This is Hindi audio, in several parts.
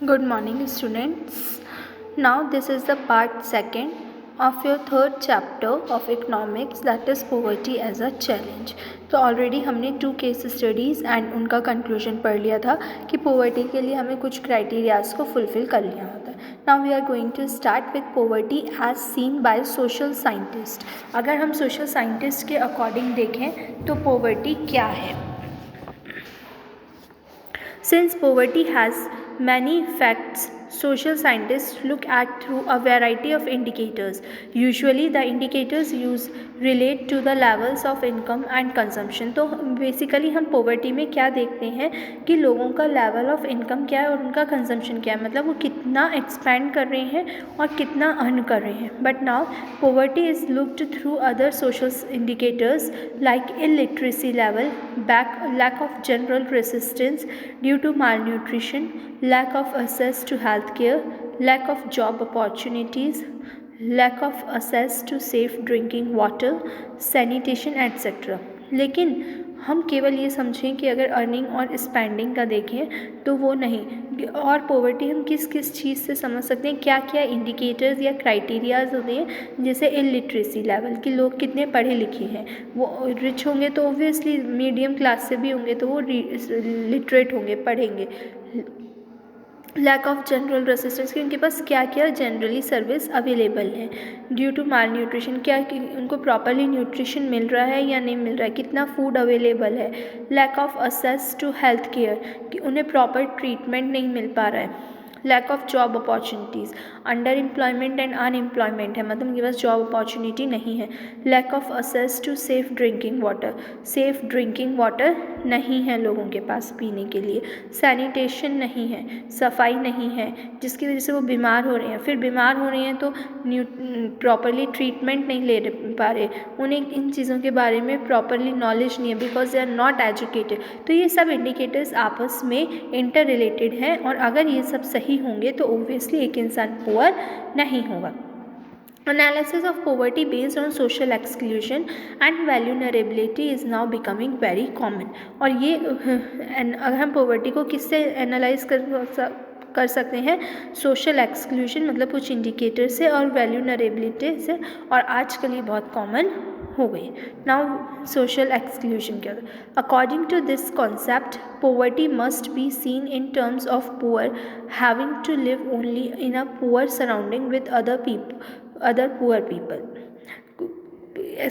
Good morning, students. Now, this is the part second of your third chapter of economics, that is poverty as a challenge. तो ऑलरेडी हमने 2 केस स्टडीज़ एंड उनका कंक्लूजन पढ़ लिया था कि पोवर्टी के लिए हमें कुछ क्राइटेरियाज को फुलफिल कर लिया होता है. Now we are going to start with poverty as seen by social scientist. अगर हम सोशल साइंटिस्ट के अकॉर्डिंग देखें तो पोवर्टी क्या है. Since poverty has many facts, social scientists look at through a variety of indicators. Usually the indicators used relate to the levels of income and consumption. तो बेसिकली हम पोवर्टी में क्या देखते हैं कि लोगों का लेवल ऑफ इनकम क्या है और उनका कंजम्पशन क्या है, मतलब वो कितना एक्सपेंड कर रहे हैं और कितना अर्न कर रहे हैं. But now poverty is looked through other social indicators like illiteracy level, lack of general resistance due to malnutrition, lack of access to healthcare, lack of job opportunities, lack of access to safe drinking water, sanitation etc. लेकिन हम केवल ये समझें कि अगर अर्निंग और स्पेंडिंग का देखें तो वो नहीं. और पोवर्टी हम किस किस चीज़ से समझ सकते हैं, क्या क्या इंडिकेटर्स या क्राइटेरियाज होते हैं. जैसे इलिटरेसी लेवल कि लोग कितने पढ़े लिखे हैं. वो रिच होंगे तो ऑब्वियसली मीडियम क्लास से भी होंगे तो वो लिटरेट होंगे, पढ़ेंगे. लैक ऑफ जनरल रेसिस्टेंस कि उनके पास क्या क्या जनरली सर्विस अवेलेबल है. ड्यू टू माल न्यूट्रिशन क्या कि उनको प्रॉपरली न्यूट्रिशन मिल रहा है या नहीं मिल रहा है, कितना फूड अवेलेबल है. Lack of access to health care कि उन्हें प्रॉपर ट्रीटमेंट नहीं मिल पा रहा है. Lack of job opportunities, underemployment and unemployment है, मतलब उनके पास जॉब अपॉर्चुनिटी नहीं है. Lack of access to safe drinking water, safe drinking water नहीं है लोगों के पास पीने के लिए. सैनिटेशन नहीं है, सफाई नहीं है, जिसकी वजह से वो बीमार हो रहे हैं. फिर बीमार हो रहे हैं तो प्रॉपरली ट्रीटमेंट नहीं ले पा रहे, उन्हें इन चीज़ों के बारे में प्रॉपरली नॉलेज नहीं है because they are not educated. तो ये सब इंडिकेटर्स आपस में इंटर रिलेटेड हैं और अगर ये सब सही होंगे तो ओब्वियसली एक इंसान पुअर नहीं होगा. Analysis of poverty based on social exclusion and vulnerability is now becoming very common. और ये अगर हम पोवर्टी को किससे एनालाइज कर सकते हैं, सोशल एक्सक्लूजन मतलब कुछ इंडिकेटर से और वैल्यूनरेबिलिटी से, और आजकल ये बहुत कॉमन हो गई. नाउ सोशल एक्सक्लूजन क्या है. According to this concept poverty must be seen in terms of poor having to live only in a poor surrounding with other poor people.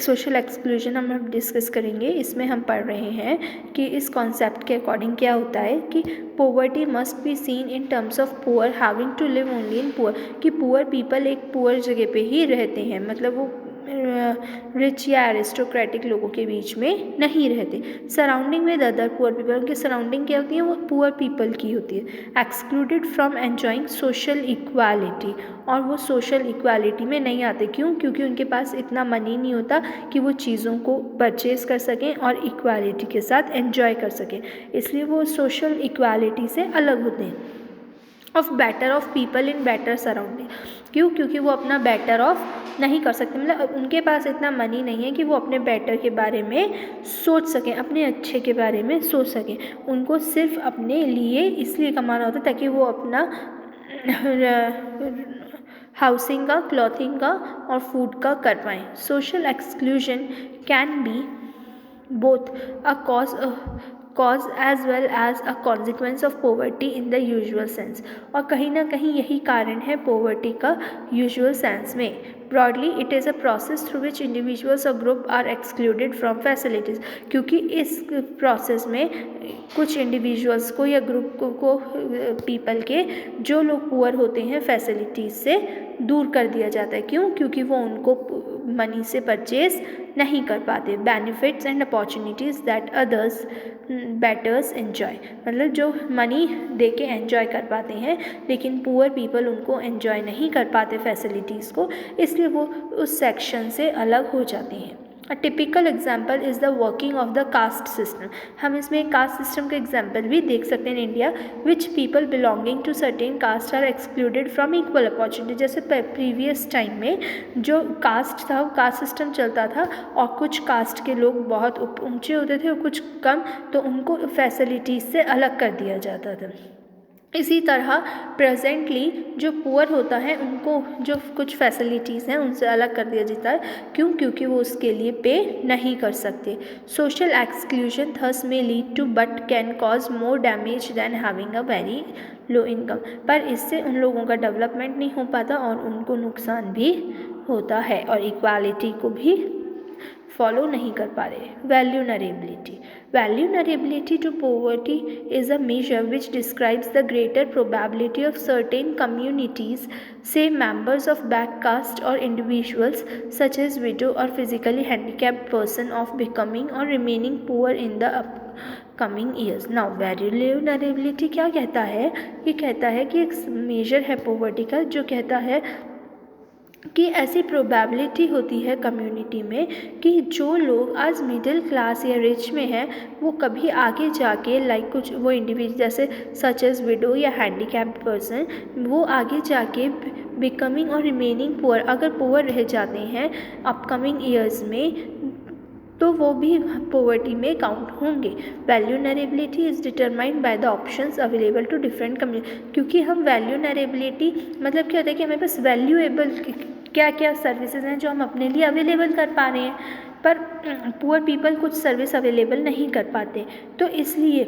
Social exclusion हम डिस्कस करेंगे. इसमें हम पढ़ रहे हैं कि इस कॉन्सेप्ट के अकॉर्डिंग क्या होता है कि poverty must be seen in terms of poor having to live only in poor, कि पुअर पीपल एक पुअर जगह पे ही रहते हैं, मतलब वो रिच या एरिस्टोक्रेटिक लोगों के बीच में नहीं रहते. Surrounding with other poor people, उनकी सराउंडिंग क्या होती है, वो पुअर पीपल की होती है. Excluded from enjoying social equality, और वो सोशल इक्वालिटी में नहीं आते. क्यों? क्योंकि उनके पास इतना मनी नहीं होता कि वो चीज़ों को परचेज़ कर सकें और इक्वालिटी के साथ एन्जॉय कर सकें, इसलिए वो सोशल इक्वालिटी से अलग होते हैं. Of better of people in better surrounding, क्यों? क्योंकि वो अपना बेटर ऑफ नहीं कर सकते, मतलब उनके पास इतना मनी नहीं है कि वो अपने बेटर के बारे में सोच सकें, अपने अच्छे के बारे में सोच सकें. उनको सिर्फ अपने लिए इसलिए कमाना होता है ताकि वो अपना हाउसिंग का, क्लॉथिंग का और फूड का कर पाएँ. Social exclusion can be both a cause as well as a consequence of poverty in the usual sense. और कहीं ना कहीं यही कारण है पोवर्टी का यूजुअल सेंस में. Broadly it is a process through which individuals or group are excluded from facilities, क्योंकि इस प्रोसेस में कुछ इंडिविजुअल्स को या ग्रुप को पीपल के जो लोग पुअर होते हैं फैसिलिटीज़ से दूर कर दिया जाता है. क्यों? क्योंकि वो उनको मनी से परचेज नहीं कर पाते. Benefits and opportunities that others बेटर्स enjoy, मतलब जो मनी दे के एन्जॉय कर पाते हैं लेकिन पुअर पीपल उनको एन्जॉय नहीं कर पाते फैसिलिटीज़ को, इसलिए वो उस सेक्शन से अलग हो जाते हैं. A typical example is the working of the caste system. हम इसमें कास्ट सिस्टम का एग्जाम्पल भी देख सकते हैं. In India which people belonging to certain caste are excluded from equal opportunity. जैसे प्रीवियस टाइम में जो कास्ट था, वो कास्ट सिस्टम चलता था और कुछ कास्ट के लोग बहुत ऊंचे होते थे और कुछ कम, तो उनको फैसिलिटीज़ से अलग कर दिया जाता था. इसी तरह प्रेजेंटली जो पुअर होता है उनको जो कुछ फैसिलिटीज़ हैं उनसे अलग कर दिया जाता है। क्यों? क्योंकि वो उसके लिए पे नहीं कर सकते। Social exclusion thus may lead to but can cause more damage than having a very low income. पर इससे उन लोगों का डेवलपमेंट नहीं हो पाता और उनको नुकसान भी होता है और इक्वालिटी को भी फॉलो नहीं कर पा रहे। Vulnerability to poverty is a measure which describes the greater probability of certain communities, say members of back caste or individuals such as widow or physically handicapped person, of becoming or remaining poor in the upcoming years. Now वैल्यूनरेबिलिटी क्या कहता है? ये कहता है कि एक मेजर है पोवर्टी का जो कहता है कि ऐसी प्रोबेबिलिटी होती है कम्युनिटी में कि जो लोग आज मिडिल क्लास या रिच में हैं वो कभी आगे जाके लाइक कुछ वो इंडिविजुअल जैसे सच एज विडो या हैंडीकैप्ड पर्सन वो आगे जाके बिकमिंग और रिमेनिंग पुअर अगर पुअर रह जाते हैं अपकमिंग ईयर्स में तो वो भी पोवर्टी में काउंट होंगे। Vulnerability is determined by the options available to different community. क्योंकि हम वैल्यूनरेबिलिटी मतलब क्या होता है कि हमारे पास वैल्यूएबल क्या क्या सर्विसेज हैं जो हम अपने लिए अवेलेबल कर पा रहे हैं, पर पुअर पीपल कुछ सर्विस अवेलेबल नहीं कर पाते। तो इसलिए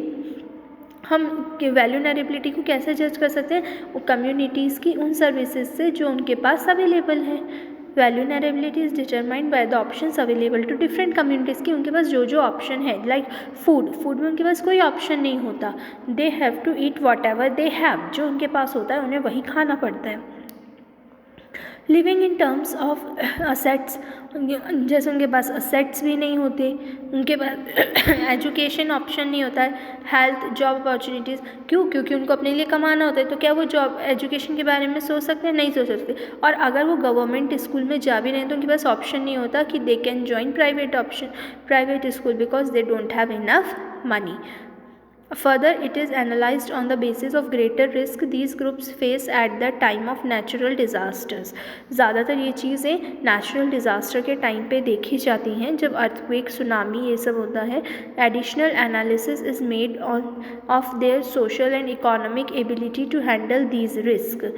हम वैल्यूनरेबिलिटी को कैसे जज कर सकते हैं? कम्युनिटीज़ की उन सर्विसेज से जो उनके पास अवेलेबल हैं। Vulnerability is determined by the options available to different communities की उनके पास जो जो ऑप्शन है लाइक फूड में उनके पास कोई ऑप्शन नहीं होता। They have to eat whatever they have, जो उनके पास होता है उन्हें वही खाना पड़ता है। Living in terms of assets, जैसे उनके पास असेट्स भी नहीं होते, उनके पास एजुकेशन ऑप्शन नहीं होता है, हेल्थ जॉब अपॉर्चुनिटीज़। क्यों? क्योंकि उनको अपने लिए कमाना होता है। तो क्या वो जॉब एजुकेशन के बारे में सोच सकते हैं? नहीं सोच सकते। और अगर वो गवर्नमेंट स्कूल में जा भी रहे हैं तो उनके पास ऑप्शन नहीं होता कि they can join private school because they don't have enough money. Further, it is analyzed on the basis of greater risk these groups face at the time of natural disasters. ज़्यादातर ये चीज़ें नेचुरल डिज़ास्टर के टाइम पे देखी जाती हैं जब अर्थक्वेक सुनामी ये सब होता है। Additional analysis is made of their social and economic ability to handle these risk.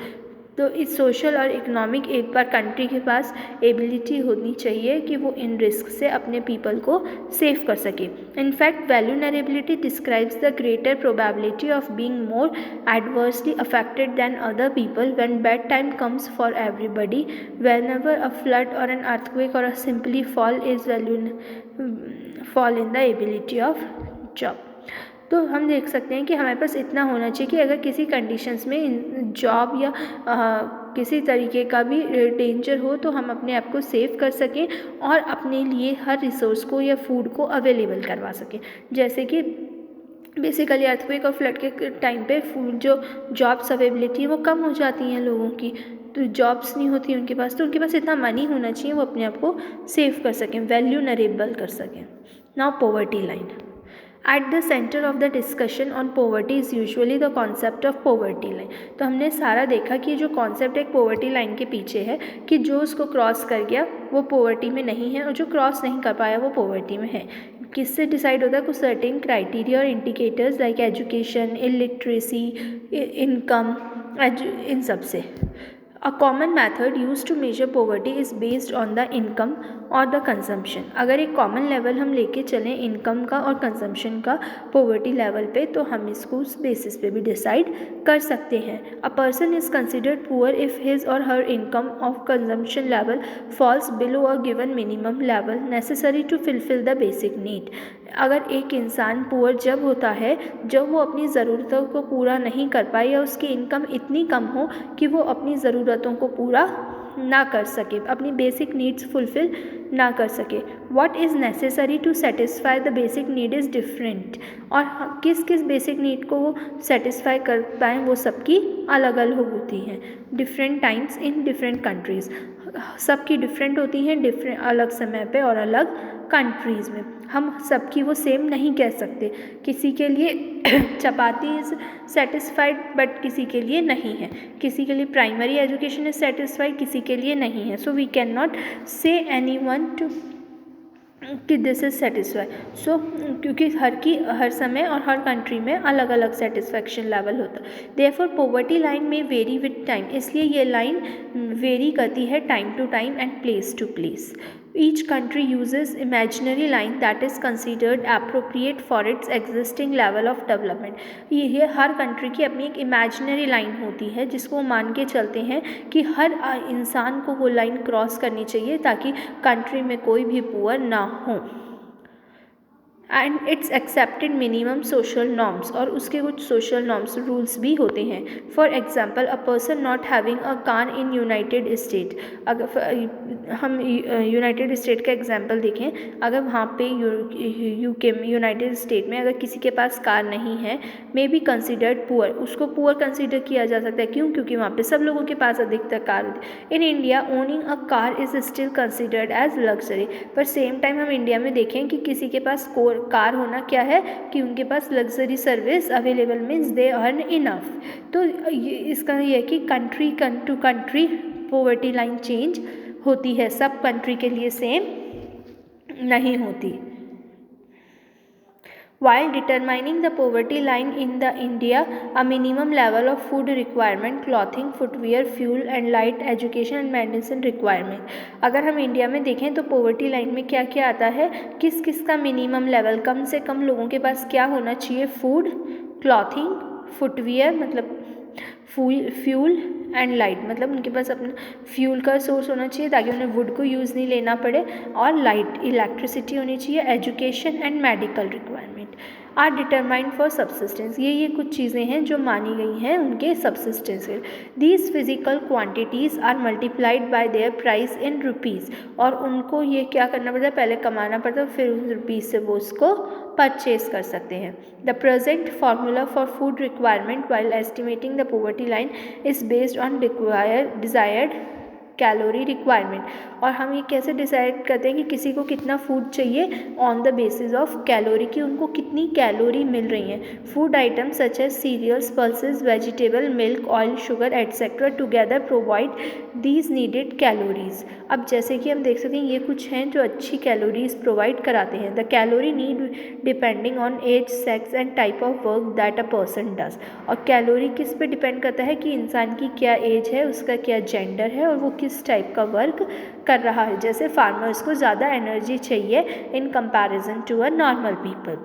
तो इस सोशल और इकोनॉमिक एक बार कंट्री के पास एबिलिटी होनी चाहिए कि वो इन रिस्क से अपने पीपल को सेव कर सके। In fact vulnerability describes the greater probability of being more adversely affected than other people when bad time comes for everybody. Whenever a flood or an earthquake or a simply fall in the ability of job. तो हम देख सकते हैं कि हमारे पास इतना होना चाहिए कि अगर किसी कंडीशंस में जॉब या किसी तरीके का भी डेंजर हो तो हम अपने आप को सेव कर सकें और अपने लिए हर रिसोर्स को या फूड को अवेलेबल करवा सकें। जैसे कि बेसिकली अर्थक्वेक और फ्लड के टाइम पे फूड जो जॉब्स अवेलेबिलिटी है वो कम हो जाती हैं लोगों की, तो जॉब्स नहीं होती उनके पास, तो उनके पास इतना मनी होना चाहिए वो अपने आप को सेव कर सकें, वैल्यूनरेबल कर सकें। Now poverty line. At the center of the discussion on poverty is usually the concept of poverty line। तो हमने सारा देखा कि जो कॉन्सेप्ट एक पोवर्टी लाइन के पीछे है कि जो उसको क्रॉस कर गया वो पोवर्टी में नहीं है और जो क्रॉस नहीं कर पाया वो पोवर्टी में है। किससे डिसाइड होता है? कुछ सर्टेन क्राइटेरिया और indicators like education, illiteracy, income, इन सब से। A common method used to measure poverty is based on the income और द कंजम्पशन। अगर एक कॉमन लेवल हम लेके चलें इनकम का और कंजम्पशन का पोवर्टी लेवल पे तो हम इसको उस बेसिस पे भी डिसाइड कर सकते हैं। A person is considered poor if his or her income of consumption level falls below a given minimum level necessary to fulfil the basic need. अगर एक इंसान पुअर जब होता है जब वो अपनी ज़रूरतों को पूरा नहीं कर पाए या उसकी इनकम इतनी कम हो कि वो अपनी ज़रूरतों को पूरा ना कर सके, अपनी बेसिक नीड्स फुलफ़िल ना कर सके। What is necessary to satisfy the basic need is different. और किस किस बेसिक नीड को वो सेटिस्फाई कर पाएँ वो सबकी अलग अलग होती हैं। Different times in different countries, सबकी डिफरेंट होती हैं डिफरेंट अलग समय पे और अलग कंट्रीज़ में। हम सबकी वो सेम नहीं कह सकते। किसी के लिए चपाती इज़ सेटिस्फाइड बट किसी के लिए नहीं है, किसी के लिए प्राइमरी एजुकेशन इज़ सेटिस्फाइड किसी के लिए नहीं है। सो वी कैन नॉट से एनी वन टू कि दिस इज़ सेटिस्फाई। सो क्योंकि हर समय और हर कंट्री में अलग अलग सेटिस्फेक्शन लेवल होता है। Therefore poverty line may vary with time, इसलिए ये लाइन वेरी करती है time to time and place to place. Each country uses imaginary line that is considered appropriate for its existing level of development. ये हर कंट्री की अपनी एक इमेजिनरी लाइन होती है जिसको मान के चलते हैं कि हर इंसान को वो लाइन क्रॉस करनी चाहिए ताकि कंट्री में कोई भी पुअर ना हो। And it's accepted minimum social norms, और उसके कुछ सोशल नॉर्म्स रूल्स भी होते हैं। For example, a person not having a car in United state, अगर हम यूनाइटेड स्टेट का एग्जाम्पल देखें, अगर वहाँ पे यूके में, यूनाइटेड स्टेट में अगर किसी के पास कार नहीं है, मे बी कंसिडर्ड पुअर, उसको पुअर कंसिडर किया जा सकता है। क्यों? क्योंकि वहाँ पे सब लोगों के पास अधिकतर कार होती है। In India owning a car is still considered as luxury, पर सेम टाइम हम इंडिया में देखें कि किसी के पास कार होना क्या है कि उनके पास luxury service available means they earn enough. तो इसका ये है कि country to country poverty line change होती है, सब कंट्री के लिए सेम नहीं होती। While determining the poverty line in the India, a minimum level of food requirement, clothing, footwear, fuel and light, education and medicine requirement। अगर हम इंडिया में देखें तो पोवर्टी लाइन में क्या क्या आता है, किस किस का मिनिमम लेवल, कम से कम लोगों के पास क्या होना चाहिए, फूड, क्लॉथिंग, फुटवियर मतलब फ्यूल एंड लाइट, मतलब उनके पास अपना फ्यूल का सोर्स होना चाहिए ताकि उन्हें वुड को यूज़ नहीं लेना पड़े, और लाइट इलेक्ट्रिसिटी होनी चाहिए। Education and medical requirement are determined for subsistence, ये कुछ चीज़ें हैं जो मानी गई हैं उनके सब्सिस्टेंस के। These physical quantities are multiplied by their price in rupees, और उनको ये क्या करना पड़ता है, पहले कमाना पड़ता है, फिर उस रुपीज़ से वो उसको परचेज कर सकते हैं। The present formula for food requirement while estimating the poverty line is based on desired calorie requirement, और हम ये कैसे डिसाइड करते हैं कि किसी को कितना फूड चाहिए, on the basis of calorie, कि उनको कितनी कैलोरी मिल रही हैं। Food items such as cereals, pulses, vegetable, milk, oil, sugar etcetera together provide these needed calories. अब जैसे कि हम देख सकते हैं ये कुछ हैं जो अच्छी कैलोरीज प्रोवाइड कराते हैं। The calorie need depending on age, sex and type of work that a person does, और कैलोरी किस पे डिपेंड करता है कि इंसान की क्या एज है, उसका क्या जेंडर है और वो किस टाइप का वर्क कर रहा है। जैसे फार्मर्स को ज़्यादा एनर्जी चाहिए in comparison to a normal people,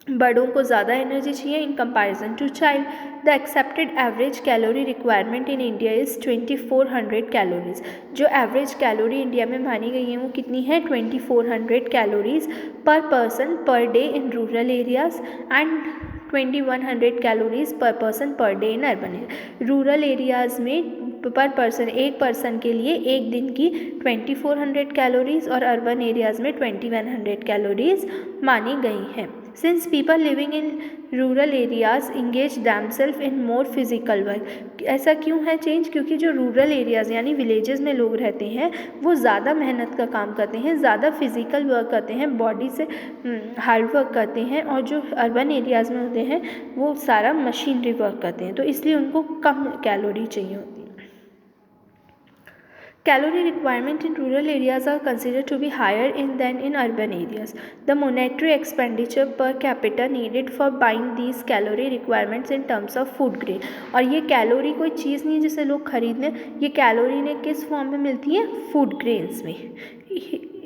बड़ों को ज़्यादा एनर्जी चाहिए in comparison to child. The accepted average calorie requirement in India is 2400 calories. जो एवरेज कैलोरी इंडिया में मानी गई है वो कितनी है, 2400 कैलोरीज पर person per day in rural areas and 2100 calories पर person per day in urban area. Rural areas में पर पर्सन, एक पर्सन के लिए एक दिन की 2400 कैलोरीज और अर्बन एरियाज़ में 2100 कैलोरीज मानी गई हैं। Since people living in rural areas engage themselves in more physical work, ऐसा क्यों है चेंज, क्योंकि जो रूरल एरियाज़ यानी विलेजेस में लोग रहते हैं वो ज़्यादा मेहनत का काम करते हैं, ज़्यादा फिजिकल वर्क करते हैं, बॉडी से हार्ड वर्क करते हैं, और जो अर्बन एरियाज़ में होते हैं वो सारा मशीनरी वर्क करते हैं, तो इसलिए उनको कम कैलोरी चाहिए होती है। Calorie requirement in rural areas are considered to be higher than in urban areas. The monetary expenditure per capita needed for buying these calorie requirements in terms of food grain, और ये कैलोरी कोई चीज़ नहीं है जिसे लोग खरीदने, ये कैलोरी ने किस फॉर्म में मिलती है, फूड ग्रेन्स में,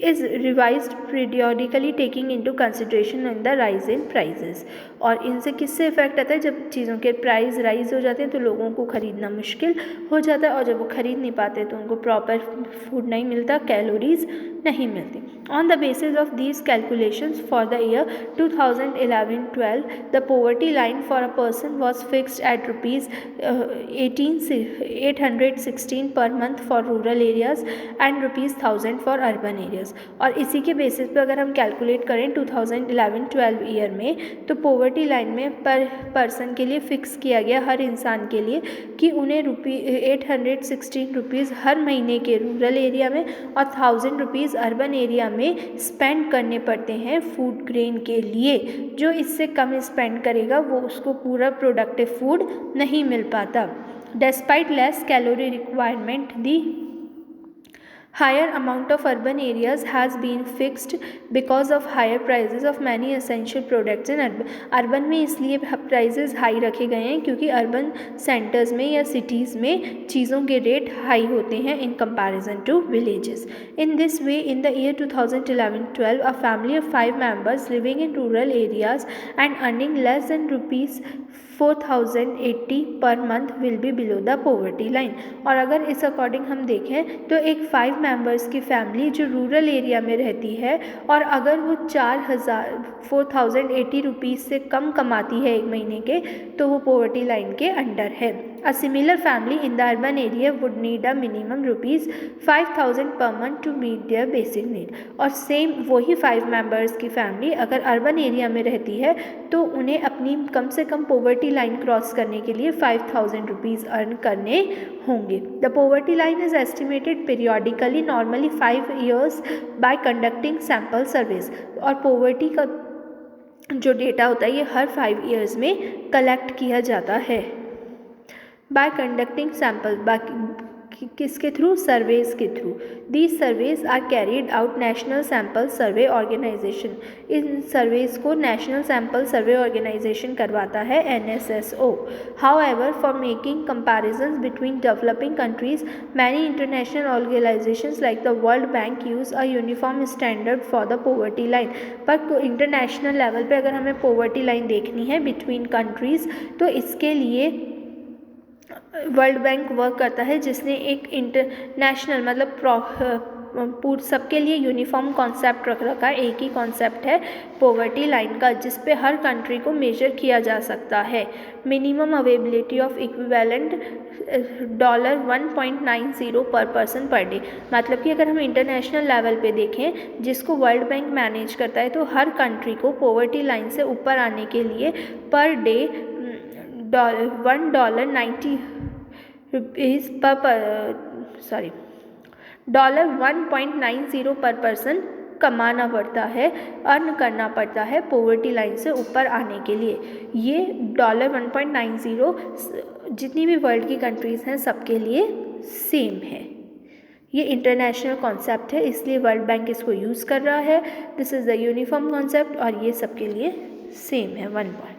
is revised periodically taking into consideration in the rise in prices। और इनसे किससे इफेक्ट आता है, जब चीज़ों के प्राइस राइज हो जाते हैं तो लोगों को ख़रीदना मुश्किल हो जाता है, और जब वो ख़रीद नहीं पाते तो उनको प्रॉपर फूड नहीं मिलता, कैलोरीज नहीं मिलती। On the basis of these calculations for the year 2011-12 the poverty line for a person was fixed at rupees 816 per month for rural areas and rupees 1000 for urban areas. और इसी के बेसिस पे अगर हम कैलकुलेट करें 2011-12 ईयर में, तो पोवर्टी लाइन में पर पर्सन के लिए फ़िक्स किया गया, हर इंसान के लिए, कि उन्हें 816 रुपीज़ हर महीने के रूरल एरिया में और 1000 रुपीज़ अर्बन एरिया में स्पेंड करने पड़ते हैं फूड ग्रेन के लिए। जो इससे कम स्पेंड करेगा वो उसको पूरा प्रोडक्टिव फूड नहीं मिल पाता। Despite less calorie requirement the Higher amount of urban areas has been fixed because of higher prices of many essential products in urban में इसलिए prices high रखे गए हैं क्योंकि urban centers में या cities में चीज़ों के rate high होते हैं in comparison to villages. In this way, in the year 2011-12, a family of 5 members living in rural areas and earning less than rupees 4080 per month will be below the poverty line. और अगर इस अकॉर्डिंग हम देखें तो एक 5 मेंबर्स की फैमिली जो रूरल एरिया में रहती है और अगर वो 4080 रुपीज़ से कम कमाती है एक महीने के तो वो पॉवर्टी लाइन के अंडर है. A similar family in the urban area would need a minimum rupees 5000 per month to meet their basic need. और सेम वही 5 मेंबर्स की फैमिली अगर अर्बन एरिया में रहती है तो उन्हें अपनी कम से कम पॉवर्टी लाइन क्रॉस करने के लिए 5000 रुपीज़ अर्न करने होंगे. The poverty line is estimated periodically normally 5 years bye conducting sample surveys. और पॉवर्टी का जो डेटा होता है ये हर 5 years में कलेक्ट किया जाता है बाय कंडक्टिंग सैम्पल. किसके थ्रू? सर्वेज के through. These surveys are carried out national sample survey organisation. इन सर्वेज को नेशनल सैम्पल सर्वे ऑर्गेनाइजेशन करवाता है NSSO. However, for making comparisons between developing countries, many international organizations like the World Bank use a uniform standard for the poverty line. पर इंटरनेशनल लेवल पे अगर हमें पोवर्टी लाइन देखनी है बिटवीन कंट्रीज़ तो इसके लिए वर्ल्ड बैंक वर्क करता है जिसने एक इंटरनेशनल मतलब सबके लिए यूनिफॉर्म कॉन्सेप्ट रख रखा है. एक ही कॉन्सेप्ट है पॉवर्टी लाइन का जिस पे हर कंट्री को मेजर किया जा सकता है. मिनिमम अवेलेबिलिटी ऑफ इक्विवेलेंट $1.90 पर पर्सन पर डे. मतलब कि अगर हम इंटरनेशनल लेवल पे देखें जिसको वर्ल्ड बैंक मैनेज करता है तो हर कंट्री को पॉवर्टी लाइन से ऊपर आने के लिए पर डे $1.90 $1.90 पर पर्सन कमाना पड़ता है, अर्न करना पड़ता है पॉवर्टी लाइन से ऊपर आने के लिए. ये $1.90 जितनी भी वर्ल्ड की कंट्रीज़ हैं सबके लिए सेम है. ये इंटरनेशनल कॉन्सेप्ट है इसलिए वर्ल्ड बैंक इसको यूज़ कर रहा है. This is the uniform concept और ये सबके लिए सेम है 1 पॉइंट.